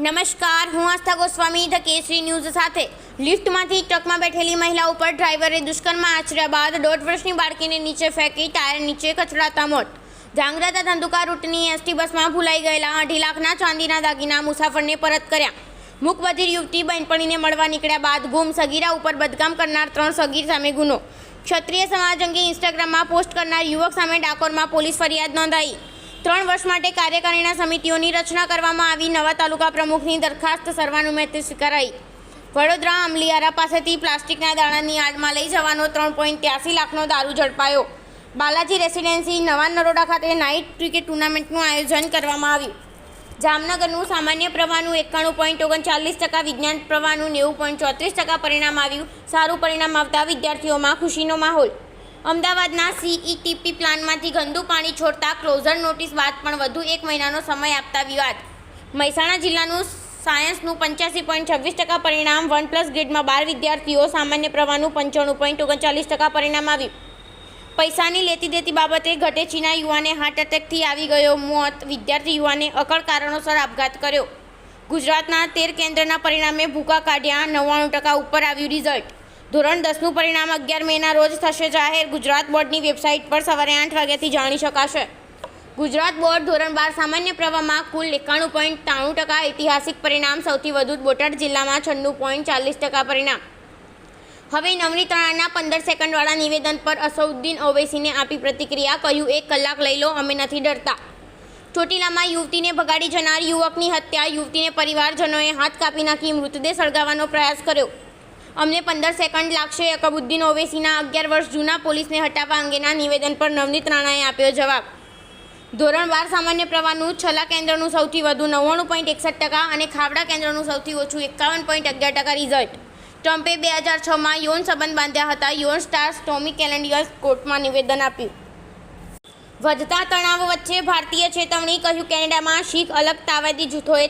નમસ્કાર, હું આસ્થા ગોસ્વામી ધ કેસરી ન્યૂઝ સાથે. લિફ્ટમાંથી ટ્રકમાં બેઠેલી મહિલા ઉપર ડ્રાઈવરે દુષ્કર્મ આચર્યા બાદ 1.5 વર્ષની બાળકીને નીચે ફેંકી ટાયર નીચે કચડાતા મોત. ધ્રાંગધ્રા ધંધુકા રૂટની એસટી બસમાં ભૂલાઈ ગયેલા 2.5 લાખના ચાંદીના દાગીના મુસાફરને પરત કર્યા. મૂકબધિર યુવતી બહેનપણીને મળવા નીકળ્યા બાદ ગુમ. સગીરા ઉપર બદકામ કરનાર 3 સગીર સામે ગુનો. ક્ષત્રિય સમાજ અંગે ઇન્સ્ટાગ્રામમાં પોસ્ટ કરનાર યુવક સામે ડાકોરમાં પોલીસ ફરિયાદ નોંધાઈ. 3 વર્ષ માટે કાર્યકારીણા સમિતિઓની રચના કરવામાં આવી. નવા તાલુકા પ્રમુખની દરખાસ્ત સર્વાનુમતે સ્વીકારાઈ. વડોદરા અમલીયારા પાસેથી પ્લાસ્ટિકના દાણાની આડમાં લઈ જવાનો 3.83 લાખનો દારૂ ઝડપાયો. બાલાજી રેસિડેન્સી નવા નરોડા ખાતે નાઇટ ક્રિકેટ ટુર્નામેન્ટનું આયોજન કરવામાં આવ્યું. જામનગરનું સામાન્ય પ્રવાહનું 91.39%, વિજ્ઞાન પ્રવાહનું 90.34% પરિણામ આવ્યું. સારું પરિણામ આવતા વિદ્યાર્થીઓમાં ખુશીનો માહોલ. અમદાવાદના CETP પ્લાન્ટમાંથી ગંદુ પાણી છોડતા ક્લોઝર નોટિસ બાદ પણ વધુ 1 મહિનાનો સમય આપતા વિવાદ. મહેસાણા જિલ્લાનું સાયન્સનું 85.26% પરિણામ. 1+ ગ્રેડમાં 12 વિદ્યાર્થીઓ. સામાન્ય પ્રવાહનું 95.39% પરિણામ આવ્યું. પૈસાની લેતી દેતી બાબતે ઘટેચીના યુવાને હાર્ટ એટેકથી આવી ગયો મોત. વિદ્યાર્થી યુવાને અકળ કારણોસર આપઘાત કર્યો. ગુજરાતના 13 કેન્દ્રના પરિણામે ભૂકા કાઢ્યા. 99% ઉપર આવ્યું રિઝલ્ટ. ધોરણ 10નું પરિણામ 11 મેના રોજ થશે જાહેર. ગુજરાત બોર્ડની વેબસાઇટ પર સવારે 8 વાગ્યાથી જાણી શકાશે. ગુજરાત બોર્ડ ધોરણ 12 સામાન્ય પ્રવાહમાં કુલ 91.93%. ઐતિહાસિક પરિણામ. સૌથી વધુ બોટાદ જિલ્લામાં 96.40% પરિણામ. હવે નવનીતરાના 15 સેકન્ડવાળા નિવેદન પર અસઉદ્દીન ઓવૈસીને આપી પ્રતિક્રિયા. કહ્યું, 1 કલાક લઈ લો, અમે નથી ડરતા. ચોટીલામાં યુવતીને ભગાડી જનાર યુવકની હત્યા. યુવતીને પરિવારજનોએ હાથ કાપી નાખી મૃતદેહ સળગાવવાનો પ્રયાસ કર્યો. અમને 15 સેકન્ડ લાગશે. અકબુદ્દીન ઓવૈસીના 11 વર્ષ જૂના પોલીસને હટાવવા અંગેના નિવેદન પર નવનીત રાણાએ આપ્યો જવાબ. ધોરણ 12 સામાન્ય પ્રવાહનું છેલ્લા કેન્દ્રનું સૌથી વધુ 99.61% અને ખાવડા કેન્દ્રનું સૌથી ઓછું 51.11% રિઝલ્ટ. ટ્રમ્પે 2006માં યૌન સંબંધ બાંધ્યા હતા. યૌન સ્ટાર સ્ટોમી કેલેન્ડિયસ કોર્ટમાં નિવેદન આપ્યું. વધતા તણાવ વચ્ચે ભારતીય ચેતવણી. કહ્યું, કેનેડામાં શીખ અલગતાવાદી જૂથોએ